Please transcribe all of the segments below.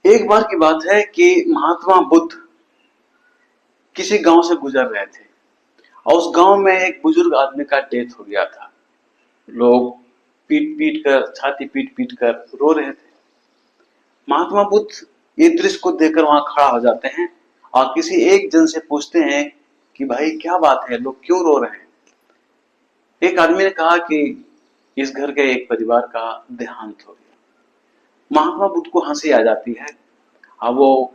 एक बार की बात है कि महात्मा बुद्ध किसी गांव से गुजर रहे थे और उस गांव में एक बुजुर्ग आदमी का डेथ हो गया था। लोग पीट पीट कर, छाती पीट पीट कर रो रहे थे। महात्मा बुद्ध ये दृश्य को देखकर वहां खड़ा हो जाते हैं और किसी एक जन से पूछते हैं कि भाई क्या बात है, लोग क्यों रो रहे हैं। एक आदमी ने कहा कि इस घर के एक परिवार का देहांत हो गया। महात्मा बुद्ध को हंसी आ जाती है और वो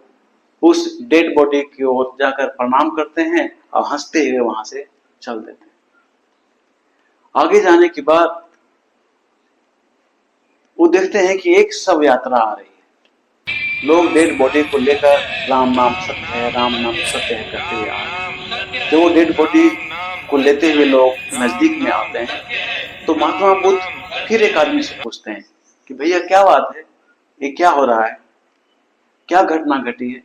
उस डेड बॉडी की ओर जाकर प्रणाम करते हैं और हंसते हुए वहां से चल देते हैं। आगे जाने के बाद वो देखते हैं कि एक शव यात्रा आ रही है। लोग डेड बॉडी को लेकर राम नाम सत्य है, राम नाम सत्य है कहते हुए आ रहे हैं। जब वो डेड बॉडी को लेते हुए लोग नजदीक में आते हैं तो महात्मा बुद्ध फिर एक आदमी से पूछते हैं कि भैया क्या बात है, ये क्या हो रहा है, क्या घटना घटी है।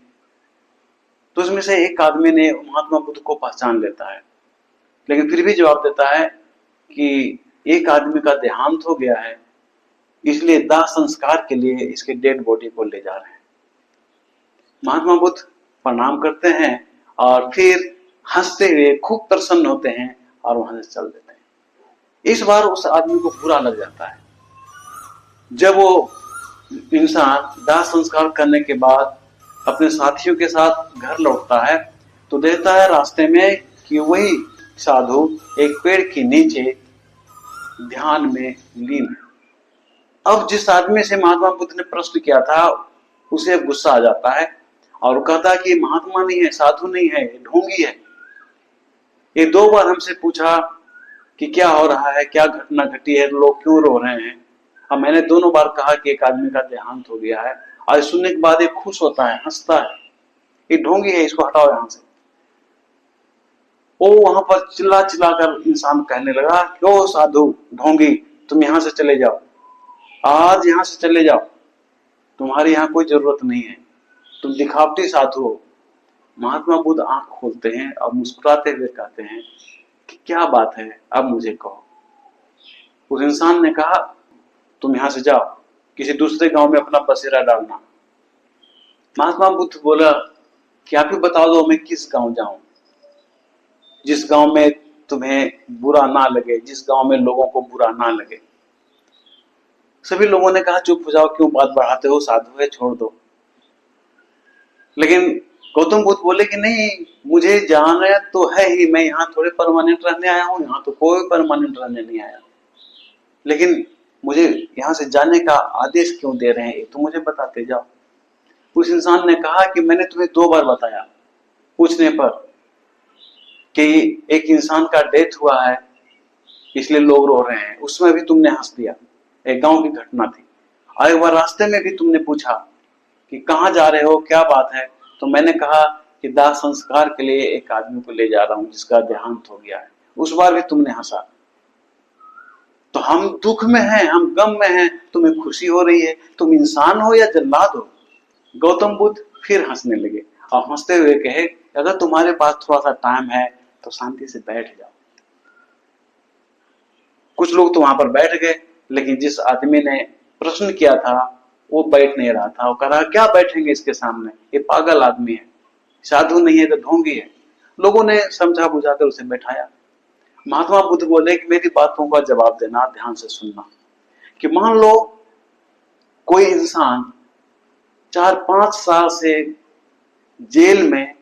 तो उसमें से एक आदमी ने महात्मा बुद्ध को पहचान लेता है, लेकिन फिर भी जवाब देता है कि एक आदमी का देहांत हो गया है, इसलिए दाह संस्कार के लिए इसके डेड बॉडी को ले जा रहे हैं। महात्मा बुद्ध प्रणाम करते हैं और फिर हंसते हुए खूब प्रसन्न होते हैं और वहां से चल देते हैं। इस बार उस आदमी को बुरा लग जाता है। जब वो इंसान दाह संस्कार करने के बाद अपने साथियों के साथ घर लौटता है तो देखता है रास्ते में कि वही साधु एक पेड़ के नीचे ध्यान में लीन है। अब जिस आदमी से महात्मा बुद्ध ने प्रश्न किया था उसे गुस्सा आ जाता है और वो कहता है कि महात्मा नहीं है, साधु नहीं है, ढोंगी है। ये दो बार हमसे पूछा कि क्या हो रहा है, क्या घटना घटी है, लोग क्यों रो रहे हैं। अब मैंने दोनों बार कहा कि एक आदमी का देहांत हो गया है और सुनने के बाद ये खुश होता है, हंसता है, ये ढोंगी है, इसको हटाओ यहां से। वो वहां पर चिल्ला चिल्ला कर इंसान कहने लगा कि ओ साधु ढोंगी, तुम यहां से चले जाओ, आज यहां से चले जाओ, तुम्हारी यहां कोई जरूरत नहीं है, तुम दिखावटी साधु हो। महात्मा बुद्ध आंख खोलते हैं और मुस्कुराते हुए कहते हैं कि क्या बात है, अब मुझे कहो। उस इंसान ने कहा तुम यहां से जाओ, किसी दूसरे गांव में अपना बसेरा डालना। महात्मा बुद्ध बोला कि आप ही बता दो मैं किस गांव जाऊं, जिस गांव में तुम्हें बुरा ना लगे, जिस गांव में लोगों को बुरा ना लगे। सभी लोगों ने कहा चुप हो जाओ, क्यों बात बढ़ाते हो, साधु है, छोड़ दो। लेकिन गौतम बुद्ध बोले कि नहीं, मुझे जाना तो है ही, मैं यहाँ थोड़े परमानेंट रहने आया हूँ, यहाँ तो कोई परमानेंट रहने नहीं आया, लेकिन मुझे यहाँ से जाने का आदेश क्यों दे रहे हैं ये तो मुझे बताते जाओ। उस इंसान ने कहा कि मैंने तुम्हें दो बार बताया पूछने पर कि एक इंसान का डेथ हुआ है इसलिए लोग रो रहे हैं, उसमें भी तुमने हंस दिया, एक गांव की घटना थी। और एक बार रास्ते में भी तुमने पूछा कि कहाँ जा रहे हो, क्या बात है, तो मैंने कहा कि दाह संस्कार के लिए एक आदमी को ले जा रहा हूं जिसका देहांत हो गया है, उस बार भी तुमने हंसा। तो हम दुख में हैं, हम गम में हैं, तुम्हें खुशी हो रही है, तुम इंसान हो या जल्लाद हो। गौतम बुद्ध फिर हंसने लगे और हंसते हुए कहे अगर तुम्हारे पास थोड़ा सा टाइम है तो शांति से बैठ जाओ। कुछ लोग तो वहां पर बैठ गए, लेकिन जिस आदमी ने प्रश्न किया था वो बैठ नहीं रहा था। वो कह रहा क्या बैठेंगे इसके सामने, ये पागल आदमी है, साधु नहीं है तो ढोंगी है। लोगों ने समझा बुझाकर उसे बैठाया। महात्मा बुद्ध बोले कि मेरी बातों का जवाब देना, ध्यान से सुनना। कि मान लो कोई इंसान 4-5 साल से जेल में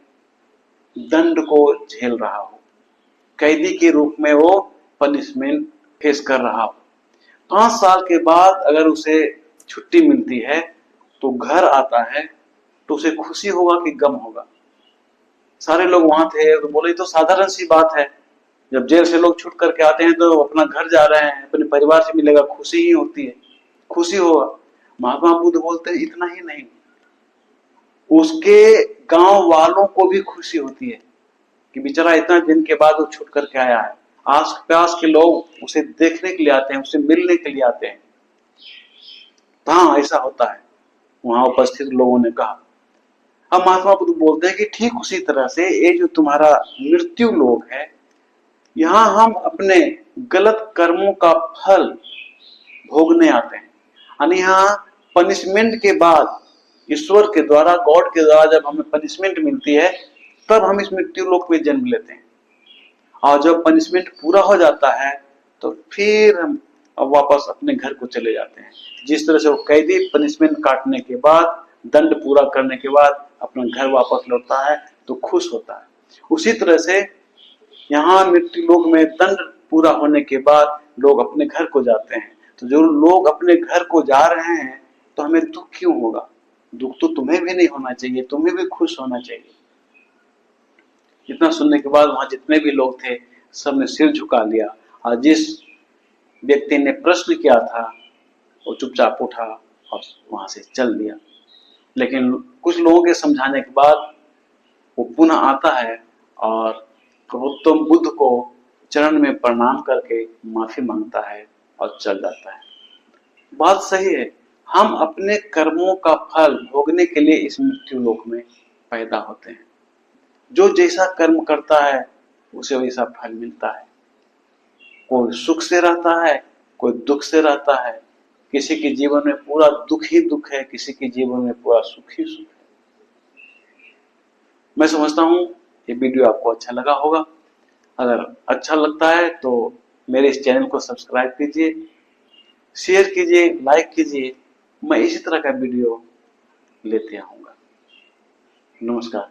दंड को झेल रहा हो, कैदी के रूप में वो पनिशमेंट फेस कर रहा हो। 5 साल के बाद अगर उसे छुट्टी मिलती है तो घर आता है तो उसे खुशी होगा कि गम होगा। सारे लोग वहां थे तो बोले तो साधारण सी बात है, जब जेल से लोग छूट करके आते हैं तो अपना घर जा रहे हैं, अपने परिवार से मिलेगा, खुशी ही होती है, खुशी होगा। महात्मा बुद्ध बोलते हैं इतना ही नहीं, उसके गांव वालों को भी खुशी होती है कि बेचारा इतना दिन के बाद वो छूट करके आया है। आस पास के लोग उसे देखने के लिए आते हैं, उसे मिलने के लिए आते हैं। हाँ ऐसा होता है, वहां उपस्थित लोगों ने कहा। अब महात्मा बुद्ध बोलते हैं कि ठीक उसी तरह से ये जो तुम्हारा मृत्यु लोक है, यहाँ हम अपने गलत कर्मों का फल भोगने आते हैं। यानी यहाँ पनिशमेंट के बाद ईश्वर के द्वारा, गॉड के द्वारा जब हमें पनिशमेंट मिलती है तब हम इस मृत्यु लोक में जन्म लेते हैं। और जब पनिशमेंट पूरा हो जाता है तो फिर हम अब वापस अपने घर को चले जाते हैं। जिस तरह से वो कैदी पनिशमेंट काटने के बाद, दंड पूरा करने के बाद अपना घर वापस लौटता है तो खुश होता है, उसी तरह से यहाँ मृत्यु लोक में दंड पूरा होने के बाद लोग अपने घर को जाते हैं। तो जो लोग अपने घर को जा रहे हैं तो हमें दुख क्यों होगा? दुख तो तुम्हें भी नहीं होना चाहिए, तुम्हें भी खुश होना चाहिए। इतना सुनने के बाद वहां जितने भी लोग थे सबने सिर झुका लिया, और जिस व्यक्ति ने प्रश्न किया था वो चुपचाप उठा और वहां से चल दिया। लेकिन कुछ लोगों के समझाने के बाद वो पुनः आता है और गौतम बुद्ध को चरण में प्रणाम करके माफी मांगता है और चल जाता है। बात सही है, हम अपने कर्मों का फल भोगने के लिए इस मृत्यु लोक में पैदा होते हैं। जो जैसा कर्म करता है उसे वैसा फल मिलता है। कोई सुख से रहता है, कोई दुख से रहता है। किसी के जीवन में पूरा दुख ही दुख है, किसी के जीवन में पूरा सुख ही सुख है। मैं समझता हूँ ये वीडियो आपको अच्छा लगा होगा। अगर अच्छा लगता है तो मेरे इस चैनल को सब्सक्राइब कीजिए, शेयर कीजिए, लाइक कीजिए। मैं इसी तरह का वीडियो लेते आऊंगा। नमस्कार।